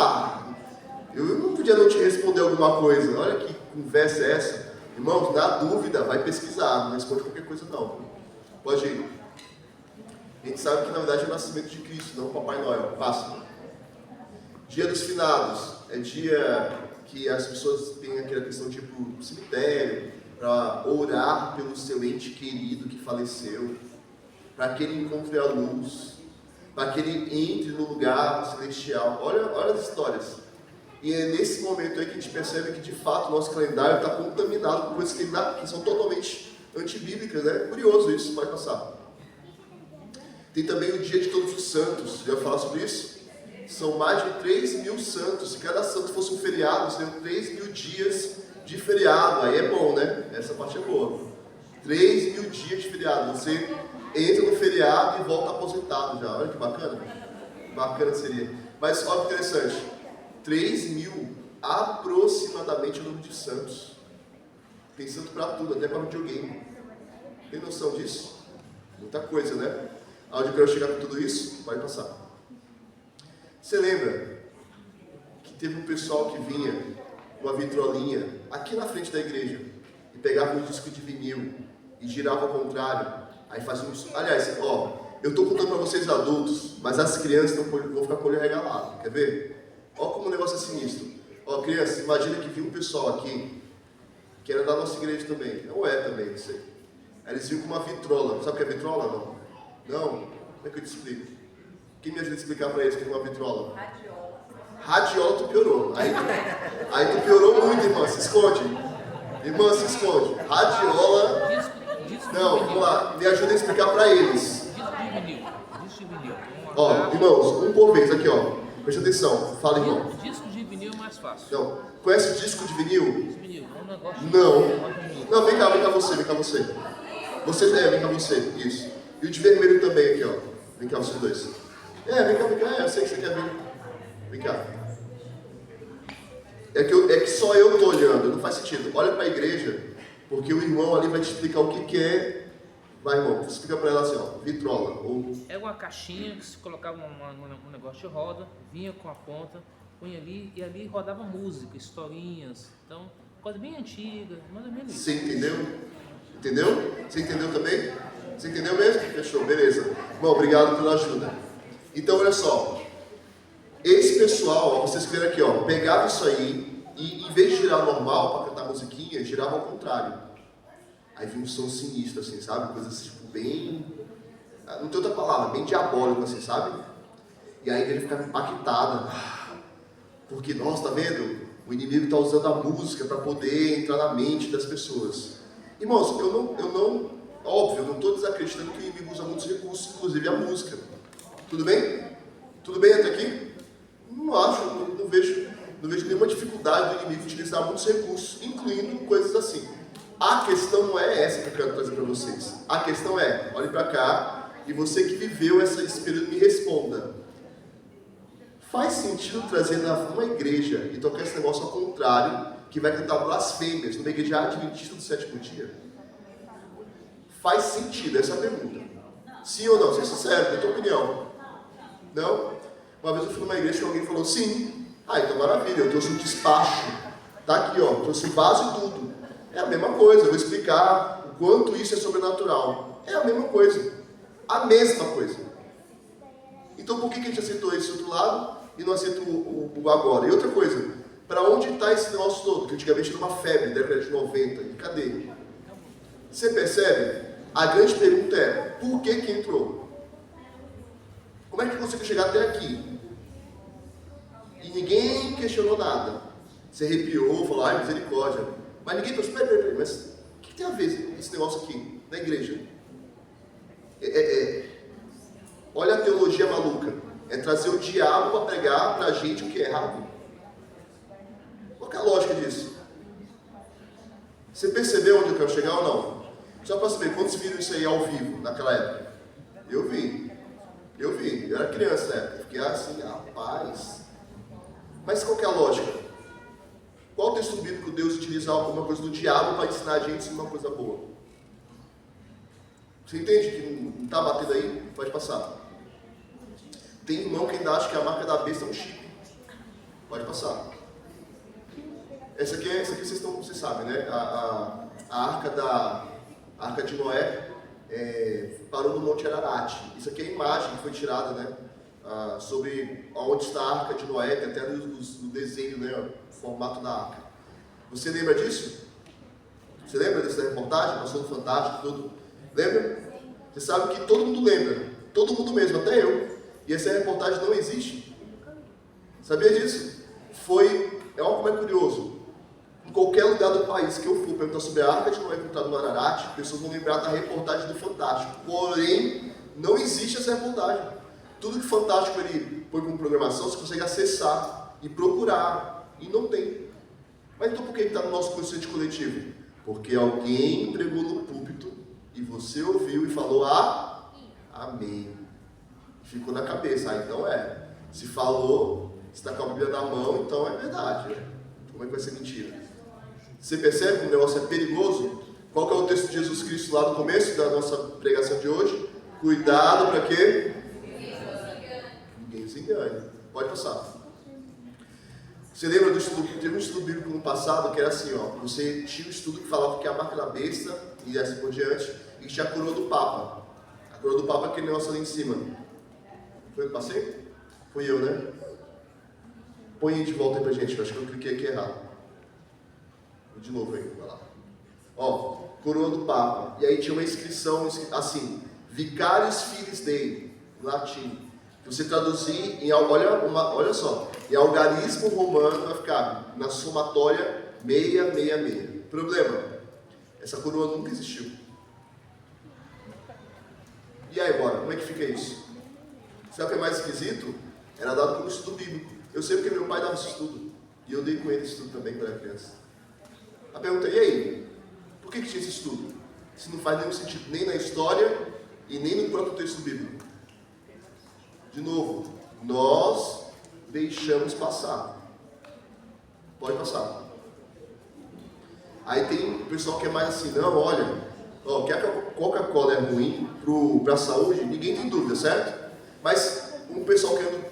eu não podia não te responder alguma coisa. Olha que conversa é essa. Irmãos, na dúvida, vai pesquisar, não responde qualquer coisa não. Pode ir. A gente sabe que na verdade é o nascimento de Cristo, não o Papai Noel. Passa. Dia dos Finados. É dia que as pessoas têm aquela questão de ir para o cemitério, para orar pelo seu ente querido que faleceu, para que ele encontre a luz, para que ele entre no lugar celestial. Olha as histórias. E é nesse momento aí que a gente percebe que de fato o nosso calendário está contaminado por coisas que são totalmente antibíblicas, né? Curioso isso, pode passar. Tem também o Dia de Todos os Santos, já falar sobre isso? São mais de 3.000 santos, se cada santo fosse um feriado, seriam 3.000 dias de feriado, aí é bom, né? Essa parte é boa. 3.000 dias de feriado, você entra no feriado e volta aposentado já, olha que bacana. Bacana seria. Mas olha que interessante, 3.000 aproximadamente o número de santos. Tem santo para tudo, até para videogame. Tem noção disso? Muita coisa, né? Aonde eu quero chegar com tudo isso? Vai passar. Você lembra que teve um pessoal que vinha com uma vitrolinha aqui na frente da igreja e pegava um disco de vinil e girava ao contrário, aí fazia um... Aliás, eu estou contando para vocês adultos, mas as crianças vão ficar com o olho regalado, quer ver? Olha como o negócio é sinistro. Crianças, imagina que vinha um pessoal aqui que era da nossa igreja também, não é também, não sei. Aí eles vinham com uma vitrola, sabe o que é vitrola? Não? Não? Como é que eu te explico? Quem me ajuda a explicar para eles o que é uma vitrola? Radiola. Radiola tu piorou. Aí tu piorou muito, irmã, se esconde. Irmã, se esconde. Radiola... Não, vamos lá, me ajuda a explicar para eles. Disco de vinil. Irmãos, um por vez aqui, preste atenção, fala, irmão. Disco de vinil é mais fácil. Não, conhece o disco de vinil? Vinil, é um negócio... Não, vem cá você. Vem cá você, isso. E o de vermelho também aqui, Vem cá vocês dois. Vem cá, eu sei que você quer vir. Vem cá. É que só eu estou olhando, não faz sentido. Olha para a igreja, porque o irmão ali vai te explicar o que é. Vai, irmão, explica para ela assim, vitrola. É uma caixinha que se colocava um negócio de roda, vinha com a ponta, punha ali, e ali rodava música, historinhas. Então, coisa bem antiga, mais ou menos isso. Você entendeu? Entendeu? Você entendeu também? Você entendeu mesmo? Fechou, beleza. Bom, obrigado pela ajuda. Então, olha só. Esse pessoal, vocês viram aqui, pegava isso aí e em vez de girar normal para cantar musiquinha, girava ao contrário. Aí vinha um som sinistro, assim, sabe? Coisa assim, tipo, bem... Não tem outra palavra, bem diabólico, assim, sabe? E aí ele ficava impactada. Porque, nossa, tá vendo? O inimigo está usando a música para poder entrar na mente das pessoas. Irmãos, óbvio, eu não estou desacreditando que o inimigo usa muitos recursos, inclusive a música. Tudo bem? Tudo bem até aqui? Não vejo nenhuma dificuldade do inimigo utilizar muitos recursos, incluindo coisas assim. A questão não é essa que eu quero trazer para vocês. A questão é, olhe para cá, e você que viveu esse período me responda. Faz sentido trazer numa igreja e tocar esse negócio ao contrário, que vai cantar blasfêmias numa igreja adventista do sétimo dia? Faz sentido? Essa é a pergunta. Sim ou não? Seja sincero, dê a tua opinião. Não? Uma vez eu fui numa igreja que alguém falou, sim. Então maravilha, eu trouxe um despacho. Tá aqui, trouxe vaso e tudo. É a mesma coisa, eu vou explicar o quanto isso é sobrenatural. É a mesma coisa. A mesma coisa. Então por que a gente aceitou esse outro lado e não aceita o agora? E outra coisa, para onde está esse negócio todo? Que antigamente era uma febre, década de 90. E cadê? Você percebe? A grande pergunta é, por que entrou? Como é que conseguiu chegar até aqui? E ninguém questionou nada. Você arrepiou, falou, misericórdia. Mas ninguém pensou, peraí, mas o que tem a ver esse negócio aqui, na igreja? Olha a teologia maluca. É trazer o diabo para pregar para a gente o que é errado. Qual que é a lógica disso? Você percebeu onde eu quero chegar ou não? Só para saber, quantos viram isso aí ao vivo naquela época? Eu vi. Eu era criança na época. Fiquei assim, rapaz. Mas qual que é a lógica? Qual o texto bíblico Deus utiliza alguma coisa do diabo para ensinar a gente uma coisa boa? Você entende que não está batendo aí? Pode passar. Tem irmão que ainda acha que a marca da besta é um chip. Pode passar. Essa aqui vocês sabem, né? A arca de Noé parou no Monte Ararat. Isso aqui é a imagem que foi tirada, né? Sobre onde está a arca de Noé, tem até no desenho, né? O formato da arca. Você lembra disso? Você lembra dessa reportagem? Passou no Fantástico, tudo. Lembra? Você sabe que todo mundo lembra. Todo mundo mesmo, até eu. E essa reportagem não existe. Sabia disso? É algo mais curioso. Em qualquer lugar do país que eu for perguntar sobre a arca de Noé encontrada no Ararat, pessoas vão lembrar da reportagem do Fantástico. Porém, não existe essa reportagem. Tudo que o Fantástico ele põe como programação, você consegue acessar e procurar. E não tem. Mas então por que está no nosso consciente coletivo? Porque alguém pregou no púlpito e você ouviu e falou amém. Ficou na cabeça. Então se falou, está com a Bíblia na mão, então é verdade. Né? Como é que vai ser mentira? Você percebe que o negócio é perigoso? Qual que é o texto de Jesus Cristo lá no começo da nossa pregação de hoje? Cuidado para quê? Ninguém se engane. Pode passar. Você lembra do estudo? Teve um estudo bíblico no passado que era assim, você tinha um estudo que falava que a marca da besta, e assim por diante, e tinha a coroa do Papa. A coroa do Papa é aquele negócio ali em cima. Foi o que passei? Fui eu, né? Põe aí de volta aí pra gente, eu acho que eu cliquei aqui errado. De novo aí, vai lá. Coroa do Papa. E aí tinha uma inscrição assim, Vicarius Filis Dei, em latim. Se você traduzir em olha só, em algarismo romano vai ficar na somatória 666. Problema, essa coroa nunca existiu. E aí, bora, como é que fica isso? Sabe o que é mais esquisito? Era dado como estudo bíblico. Eu sei porque meu pai dava esse estudo. E eu dei com ele esse estudo também quando era criança. A pergunta, e aí? Por que tinha esse estudo? Se não faz nenhum sentido nem na história e nem no próprio texto bíblico. De novo, nós deixamos passar. Pode passar. Aí tem o pessoal que é mais assim, não, olha, que a Coca-Cola é ruim para a saúde, ninguém tem dúvida, certo? Mas um pessoal querendo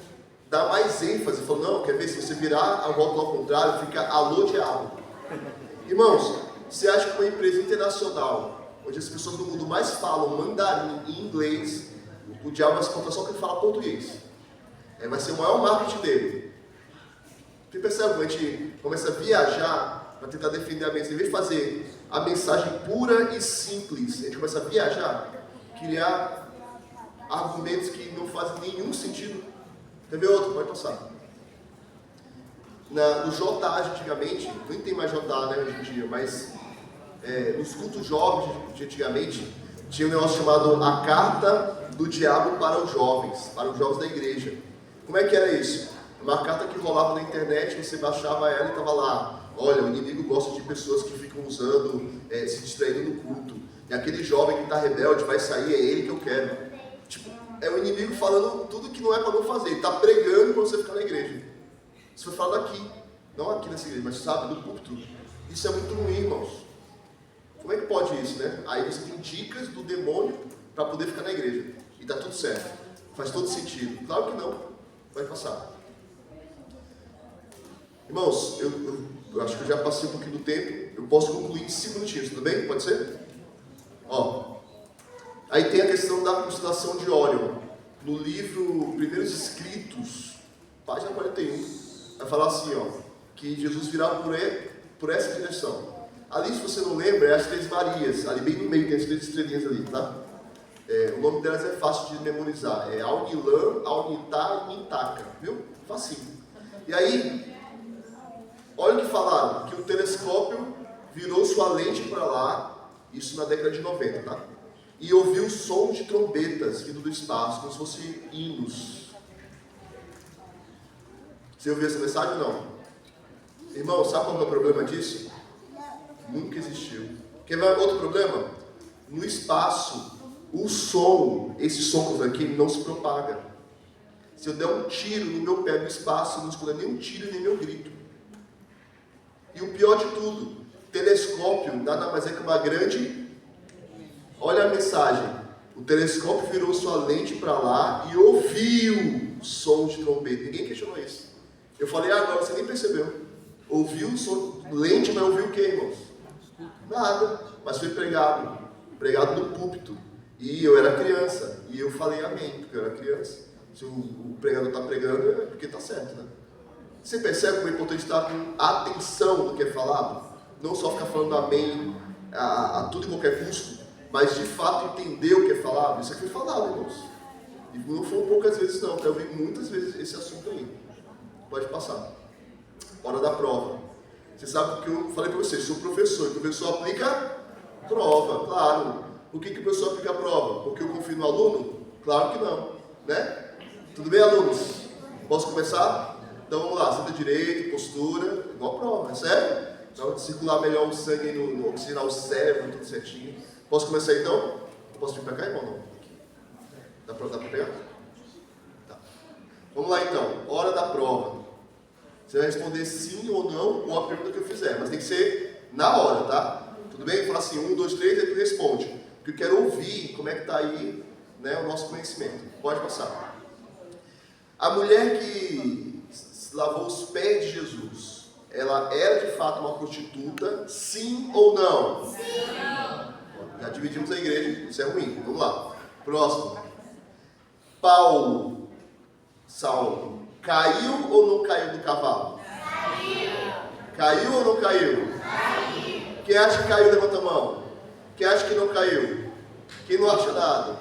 dar mais ênfase, falando, não, quer ver, se você virar a volta ao contrário, fica alô diabo. Irmãos, você acha que uma empresa internacional, onde as pessoas do mundo mais falam mandarim e inglês, o diabo vai se contar só que ele fala português. Vai ser o maior marketing dele. Você percebe que a gente começa a viajar para tentar defender a mensagem? Em vez de fazer a mensagem pura e simples, a gente começa a viajar, criar argumentos que não fazem nenhum sentido. Quer ver outro? Pode passar. No JA antigamente, nem tem mais JA, né, hoje em dia, mas nos cultos jovens de antigamente, tinha um negócio chamado a Carta do Diabo para os jovens da igreja. Como é que era isso? Uma carta que rolava na internet, você baixava ela e estava lá, olha, o inimigo gosta de pessoas que ficam usando, se distraindo no culto, e aquele jovem que está rebelde vai sair, é ele que eu quero. Tipo, é o inimigo falando tudo que não é para não fazer, ele está pregando para você ficar na igreja. Isso foi falado aqui, não aqui nessa igreja, mas sabe, no culto. Isso é muito ruim, irmãos. Como é que pode isso, né? Aí você tem dicas do demônio para poder ficar na igreja. E está tudo certo. Faz todo sentido. Claro que não. Vai passar. Irmãos, eu acho que eu já passei um pouquinho do tempo. Eu posso concluir em 5 minutinhos, tudo bem? Pode ser? Aí tem a questão da constelação de Órion. No livro Primeiros Escritos, página 41, vai falar assim, que Jesus virá por essa direção. Ali, se você não lembra, as 3 Marias. Ali bem no meio tem as 3 estrelinhas ali, tá? O nome delas é fácil de memorizar. É Aunilã, Aunitá e Mintaca. Viu? Facinho. E aí, olha o que falaram. Que o telescópio virou sua lente para lá. Isso na década de 90, tá? E ouviu som de trombetas vindo do espaço, como se fossem hinos. Você ouviu essa mensagem ou não? Irmão, sabe qual é o problema disso? Nunca existiu. Quer ver outro problema? No espaço, o som, esse som que eu tô aqui, não se propaga. Se eu der um tiro no meu pé no espaço, não escuta nem um tiro nem meu grito. E o pior de tudo, telescópio nada mais é que uma grande... Olha a mensagem. O telescópio virou sua lente para lá e ouviu o som de trombeta. Ninguém questionou isso. Eu falei, agora você nem percebeu. Ouviu o som, lente, mas ouviu o quê, irmãos? Nada. Mas foi pregado no púlpito. E eu era criança. E eu falei amém, porque eu era criança. Se o pregador está pregando, é porque está certo, né? Você percebe como é importante estar com atenção no que é falado? Não só ficar falando amém a tudo e qualquer custo, mas de fato entender o que é falado. Isso aqui foi falado, irmãos. E não foram poucas vezes não, eu vi muitas vezes esse assunto aí. Pode passar. Hora da prova. Você sabe o que eu falei para vocês, sou professor, e o professor aplica prova, claro. Por que o professor aplica a prova? Porque eu confio no aluno? Claro que não, né? Tudo bem, alunos? Posso começar? Então vamos lá, senta direito, postura, igual a prova, é sério? Então, circular melhor o sangue no oxigenar o cérebro, tudo certinho. Posso começar então? Posso vir para cá, irmão? Não? Dá para pegar? Tá. Vamos lá então, hora da prova. Você vai responder sim ou não, ou a pergunta que eu fizer, mas tem que ser na hora, tá? Tudo bem? Fala assim, 1, 2, 3, aí tu responde. Porque eu quero ouvir como é que está aí, né, o nosso conhecimento. Pode passar. A mulher que lavou os pés de Jesus, ela era de fato uma prostituta, sim ou não? Sim. Já dividimos a igreja, isso é ruim. Vamos lá. Próximo. Saulo, caiu ou não caiu do cavalo? Caiu ou não caiu? Caiu. Quem acha que caiu, levanta a mão. Quem acha que não caiu? Quem não acha nada?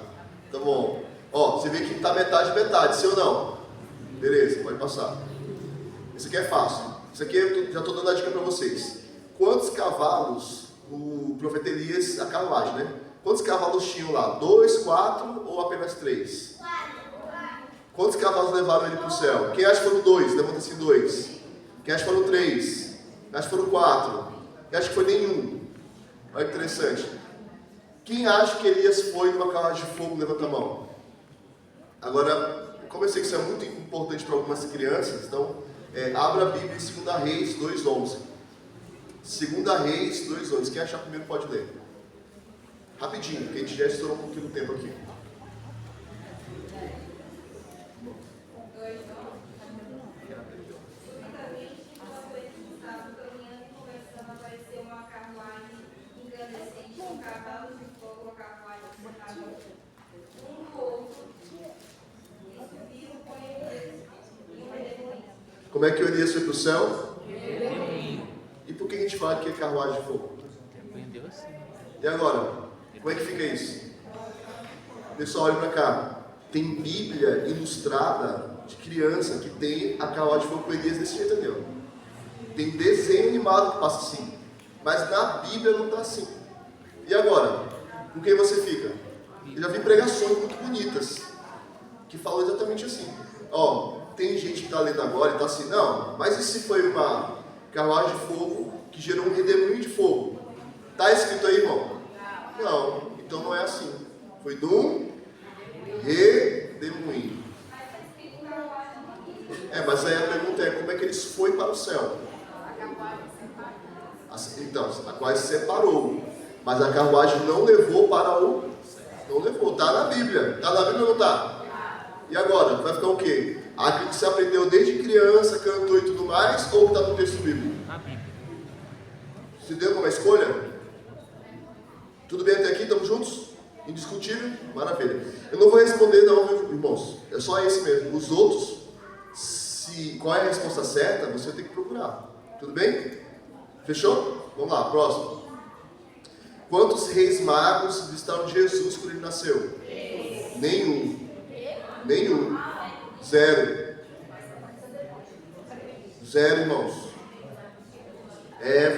Tá bom. Ó, você vê que está metade, sim ou não? Beleza, pode passar. Isso aqui é fácil. Isso aqui eu já estou dando a dica para vocês. Quantos cavalos o profeta Elias, a carruagem, né? Quantos cavalos tinham lá? 2, 4 ou apenas 3? 4. Quantos cavalos levaram ele para o céu? Quem acha que foram 2? Levanta assim 2. Quem acha que foram 3? Quem acha que foram 4? Quem acha que foi nenhum? Olha que interessante. Quem acha que Elias foi numa carruagem de fogo? Levanta a mão. Agora, como eu sei que isso é muito importante para algumas crianças, então abra a Bíblia em 2 Reis 2:11. 2 Reis 2:11. Quem achar primeiro pode ler. Rapidinho, porque a gente já estourou um pouquinho do tempo aqui. Como é que o Elias foi para o céu? E por que a gente fala que é carruagem de fogo? E agora? Como é que fica isso? Pessoal, olha para cá. Tem Bíblia ilustrada de criança que tem a carruagem de fogo com Elias desse jeito ali. Tem desenho animado que passa assim. Mas na Bíblia não está assim. E agora? Com quem você fica? Eu já vi pregações muito bonitas que falam exatamente assim. Ó, tem gente que está lendo agora e está assim, não, mas e se foi uma carruagem de fogo que gerou um redemoinho de fogo? Está escrito aí, irmão? Não, então não é assim. Foi de um redemoinho. Mas aí a pergunta é, como é que eles foram para o céu? Então, a carruagem se separou, mas a carruagem não levou para o... Não levou, está na Bíblia. Está na Bíblia ou não está? E agora? Vai ficar o quê? Aquilo que você aprendeu desde criança, cantou e tudo mais, ou está no texto bíblico? Na Bíblia. Você deu como escolha? Tudo bem até aqui? Estamos juntos? Indiscutível? Maravilha. Eu não vou responder não, irmãos. É só esse mesmo. Os outros, qual é a resposta certa, você tem que procurar. Tudo bem? Fechou? Vamos lá, próximo. Quantos reis magos vistaram Jesus quando ele nasceu? Nenhum. 0. 0, irmãos.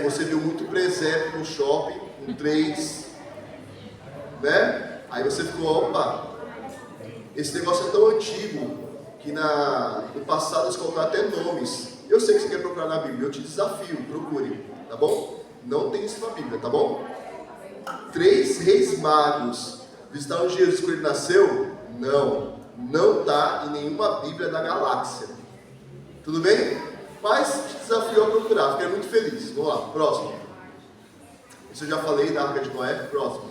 Você viu muito presépio no shopping, com 3, né? Aí você ficou, opa, esse negócio é tão antigo que no passado eles colocaram até nomes. Eu sei que você quer procurar na Bíblia, eu te desafio, procure, tá bom? Não tem isso na Bíblia, tá bom? 3 reis magos visitaram Jesus quando ele nasceu? Não, não está em nenhuma Bíblia da galáxia. Tudo bem? Mas te desafio a procurar, fiquei muito feliz. Vamos lá, próximo. Isso eu já falei da Arca de Noé, próximo.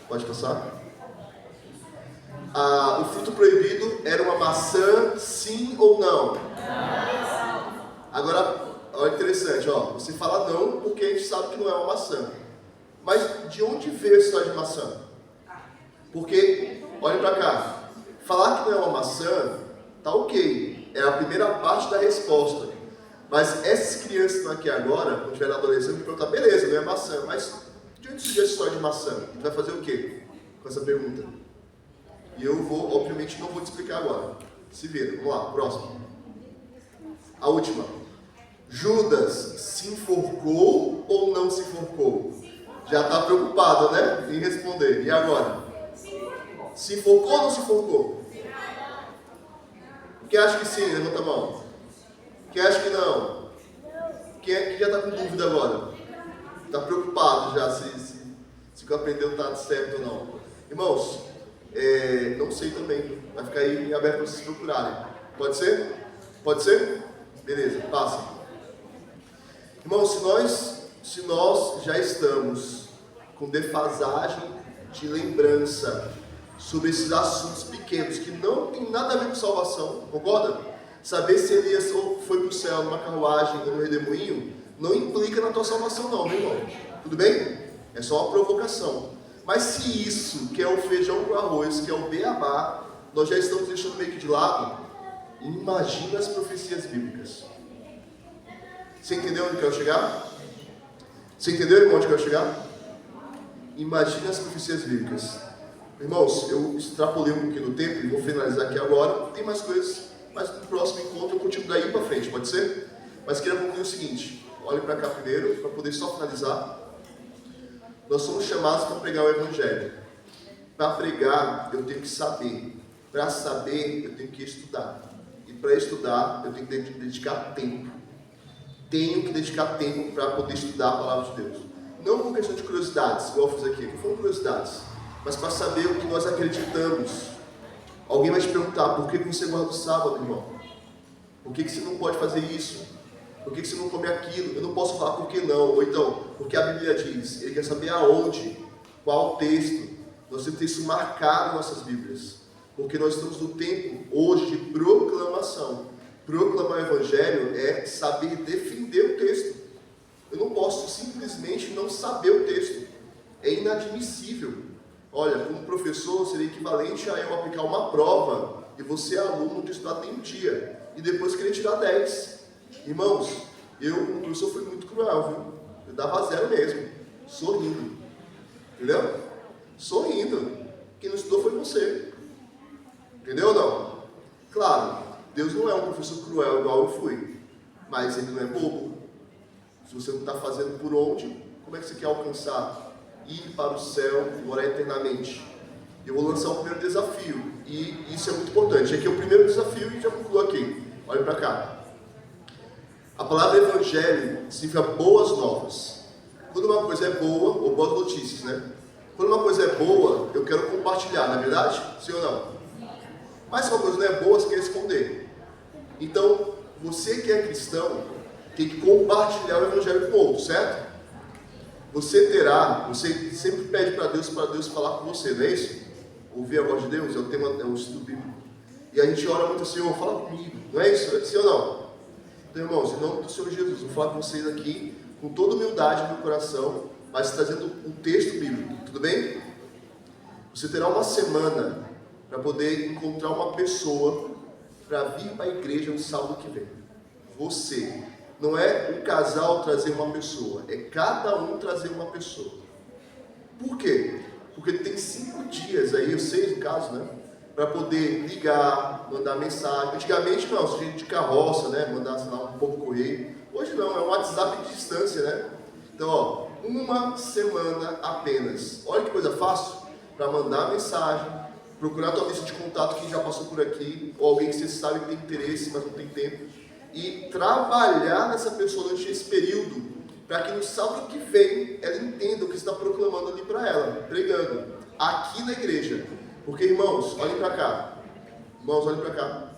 Pode passar? O fruto proibido era uma maçã, sim ou não? Agora, olha interessante, ó, você fala não porque a gente sabe que não é uma maçã. Mas de onde veio a história de maçã? Porque, olhem para cá, falar que não é uma maçã, tá ok, é a primeira parte da resposta. Mas essas crianças que estão aqui agora, quando estiver na adolescência, vão perguntar, beleza, não é maçã, mas de onde surgiu a história de maçã? A gente vai fazer o quê com essa pergunta? E eu vou, obviamente, não vou te explicar agora. Se vira, vamos lá, próximo. A última. Judas se enforcou ou não se enforcou? Já está preocupado, né? Em responder. E agora? Se enforcou ou não se enforcou? Quem acha que sim? Levanta a mão. Quem acha que não? Quem já está com dúvida agora? Está preocupado já se o que aprendeu está certo ou não? Irmãos, não sei também. Vai ficar aí em aberto para vocês procurarem. Pode ser? Pode ser? Beleza, passa. Irmãos, se nós já estamos com defasagem de lembrança sobre esses assuntos pequenos que não tem nada a ver com salvação, concorda? Saber se Elias foi para o céu numa carruagem ou no redemoinho não implica na tua salvação não, meu irmão. Tudo bem? É só uma provocação. Mas se isso, que é o feijão com arroz, que é o beabá, nós já estamos deixando meio que de lado, imagina as profecias bíblicas. Você entendeu onde eu quero chegar? Você entendeu, irmão, onde eu quero chegar? Imagina as profecias bíblicas. Irmãos, eu extrapolei um pouquinho do tempo e vou finalizar aqui agora. Tem mais coisas, mas no próximo encontro eu continuo daí para frente, pode ser? Mas queria concluir o seguinte, olhe para cá primeiro, para poder só finalizar. Nós somos chamados para pregar o Evangelho. Para pregar, eu tenho que saber. Para saber, eu tenho que estudar. E para estudar, eu tenho que dedicar tempo. Tenho que dedicar tempo para poder estudar a palavra de Deus. Não por questão de curiosidades, igual eu fiz aqui. Não foram curiosidades, mas para saber o que nós acreditamos. Alguém vai te perguntar, por que você guarda o sábado, irmão? Por que você não pode fazer isso? Por que você não come aquilo? Eu não posso falar por que não. Ou então, porque a Bíblia diz. Ele quer saber aonde, qual texto. Nós temos que ter isso marcado em nossas Bíblias. Porque nós estamos no tempo hoje de proclamação. Proclamar o Evangelho é saber defender o texto. Eu não posso simplesmente não saber o texto. É inadmissível. Olha, como professor, seria equivalente a eu aplicar uma prova e você, aluno, de estudar tem um dia e depois querer tirar 10. Irmãos, como professor, fui muito cruel, viu? Eu dava 0 mesmo, sorrindo. Entendeu? Sorrindo. Quem não estudou foi você. Entendeu ou não? Claro, Deus não é um professor cruel igual eu fui, mas Ele não é bobo. Se você não está fazendo por onde, como é que você quer alcançar? Ir para o céu e morar eternamente. Eu vou lançar um primeiro desafio, e isso é muito importante. Aqui é o primeiro desafio e já concluo aqui. Olha para cá. A palavra evangelho significa boas novas. Quando uma coisa é boa, ou boas notícias, né? Quando uma coisa é boa, eu quero compartilhar, não é verdade? Sim ou não? Mas se uma coisa não é boa, você quer esconder. Então, você que é cristão, tem que compartilhar o evangelho com o outro, certo? Você sempre pede para Deus falar com você, não é isso? Ouvir a voz de Deus é o estudo bíblico. E a gente ora muito assim, Senhor, fala comigo, não é isso? Sim ou não? Então, irmãos, em nome do Senhor Jesus, vou falar com vocês aqui, com toda humildade no coração, mas trazendo um texto bíblico, tudo bem? Você terá uma semana para poder encontrar uma pessoa para vir para a igreja no sábado que vem. Você. Não é um casal trazer uma pessoa, é cada um trazer uma pessoa. Por quê? Porque tem 5 dias aí, 6 no caso, né? Para poder ligar, mandar mensagem. Antigamente não, se a gente de carroça, né? Mandar, sei lá, um pouco correio. Hoje não, é um WhatsApp de distância, né? Então, ó, uma semana apenas. Olha que coisa fácil para mandar mensagem, procurar a tua lista de contato, quem já passou por aqui, ou alguém que você sabe que tem interesse, mas não tem tempo, e trabalhar nessa pessoa durante esse período, para que no sábado que vem ela entenda o que você está proclamando ali para ela, pregando, aqui na igreja. Porque, irmãos, olhem para cá. Irmãos, olhem para cá.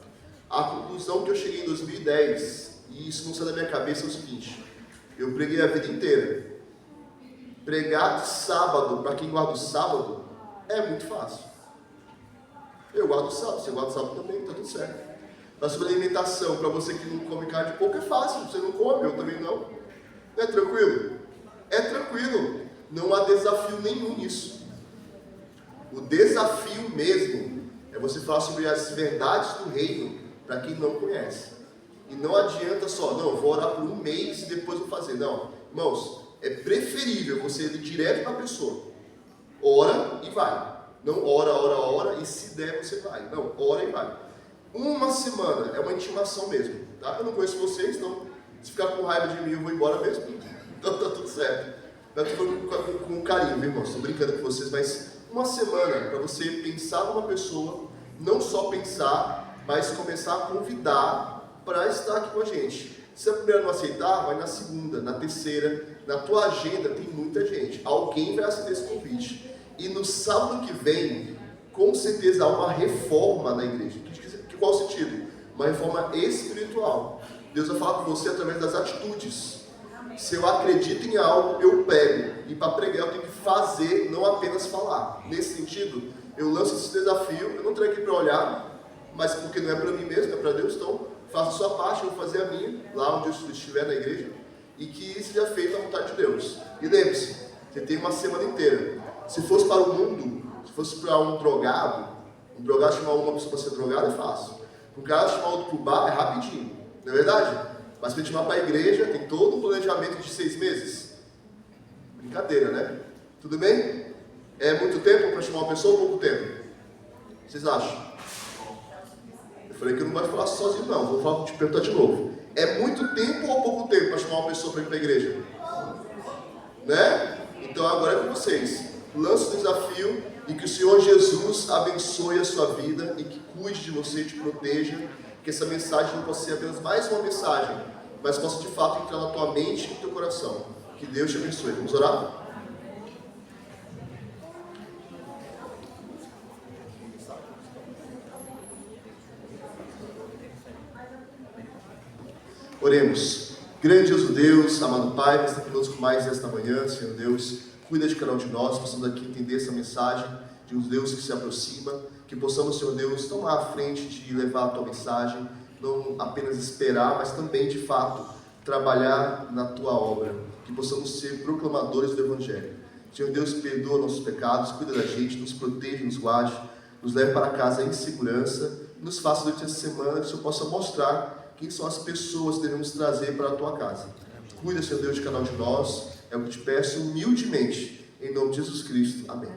A conclusão que eu cheguei em 2010, e isso não sai da minha cabeça, é o seguinte: eu preguei a vida inteira. Pregar de sábado, para quem guarda o sábado, é muito fácil. Eu guardo o sábado, você guarda o sábado também, está tudo certo. Mas sobre alimentação, para você que não come carne de porco, é fácil, você não come, eu também não. É tranquilo? É tranquilo. Não há desafio nenhum nisso. O desafio mesmo é você falar sobre as verdades do reino para quem não conhece. E não adianta só, não, vou orar por um mês e depois vou fazer. Não, irmãos, é preferível você ir direto para a pessoa. Ora e vai. Não ora e se der você vai. Não, ora e vai. Uma semana é uma intimação mesmo, tá? Eu não conheço vocês, então se ficar com raiva de mim eu vou embora mesmo. Então tá tudo certo. Eu estou falando com carinho, viu, irmãos? Estou brincando com vocês, mas uma semana para você pensar numa pessoa, não só pensar, mas começar a convidar para estar aqui com a gente. Se a primeira não aceitar, vai na segunda, na terceira. Na tua agenda tem muita gente. Alguém vai aceitar esse convite. E no sábado que vem, com certeza há uma reforma na igreja. Que qual sentido? Uma reforma espiritual. Deus vai falar com você através das atitudes. Se eu acredito em algo, eu prego. E para pregar eu tenho que fazer, não apenas falar. Nesse sentido, eu lanço esse desafio. Eu não estou aqui para olhar, mas porque não é para mim mesmo, é para Deus. Então, faça a sua parte, eu vou fazer a minha, lá onde eu estiver na igreja. E que seja feita a vontade de Deus. E lembre-se, você tem uma semana inteira. Se fosse para o mundo, se fosse para um drogado chamar uma pessoa para ser drogado é fácil. Um cara chamar outro para o bar é rapidinho, não é verdade? Mas para chamar para a igreja tem todo um planejamento de 6 meses. Brincadeira, né? Tudo bem? É muito tempo para chamar uma pessoa ou pouco tempo? Vocês acham? Eu falei que eu não vou falar sozinho não, vou te perguntar de novo. É muito tempo ou pouco tempo para chamar uma pessoa para ir para a igreja? Né? Então agora é com vocês. Lance o desafio e que o Senhor Jesus abençoe a sua vida e que cuide de você e te proteja, que essa mensagem não possa ser apenas mais uma mensagem, mas possa de fato entrar na tua mente e no teu coração. Que Deus te abençoe. Vamos orar? Oremos. Grandioso Deus, amado Pai, que está conosco mais esta manhã, Senhor Deus, cuida de cada um de nós, possamos aqui entender essa mensagem de um Deus que se aproxima, que possamos, Senhor Deus, tomar à frente de levar a Tua mensagem, não apenas esperar, mas também, de fato, trabalhar na Tua obra, que possamos ser proclamadores do Evangelho. Senhor Deus, perdoa nossos pecados, cuida da gente, nos proteja, nos guarde, nos leve para casa em segurança, nos faça durante essa semana que o Senhor possa mostrar quem são as pessoas que devemos trazer para a Tua casa. Cuida, Senhor Deus, de cada um de nós, é o que te peço humildemente, em nome de Jesus Cristo. Amém.